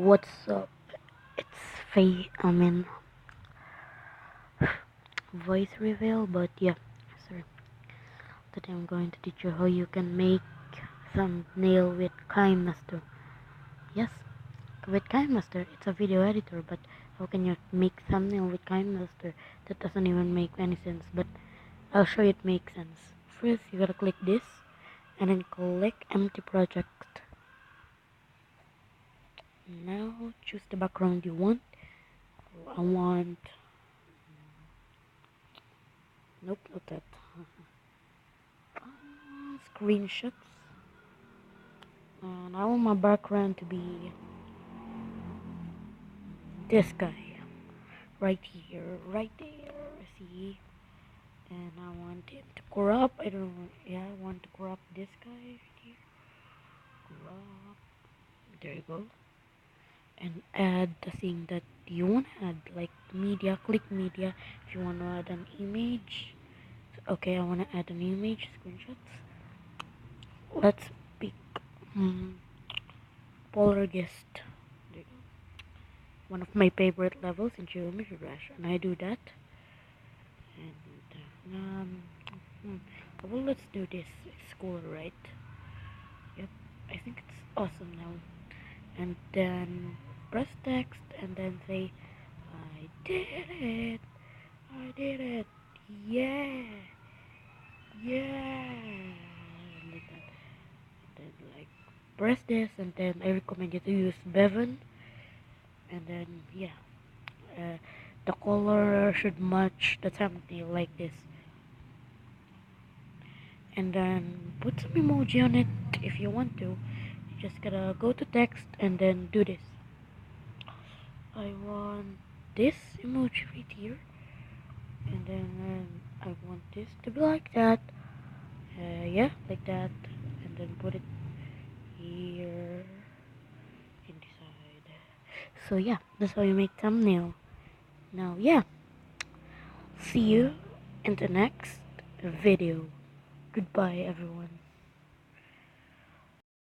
What's up? It's voice reveal, but yeah, sorry. Today I'm going to teach you how you can make thumbnail with kinemaster. Yes, with kinemaster, it's a video editor, but how can you make thumbnail with kinemaster? That doesn't even make any sense, but I'll show you it makes sense. First, you gotta click this, and then click empty project. Now, choose the background you want. I want... Nope, not that. Screenshots. And I want my background to be this guy. Right here, right there, see? And I want it to crop, I don't know, yeah, I want to crop this guy right here. Crop, there you go. And add the thing that you want to add, like media, click media. If you want to add an image, okay, I want to add an image, screenshots. Let's pick Poltergeist. There you go. One of my favorite levels in Geometry Dash, and I do that. And well, let's do this. It's cool, right? Yep, I think it's awesome now. And then press text, and then say, "I did it! I did it! Yeah, yeah!" And like that. And then like press this, and then I recommend you to use Bevan. And then yeah, the color should match the thumbnail like this. And then put some emoji on it if you want to. You just gotta go to text and then do this. I want this emoji right here, and then I want this to be like that. Yeah, like that, and then put it here inside. So yeah, that's how you make thumbnail. Now yeah, see you in the next video. Goodbye everyone.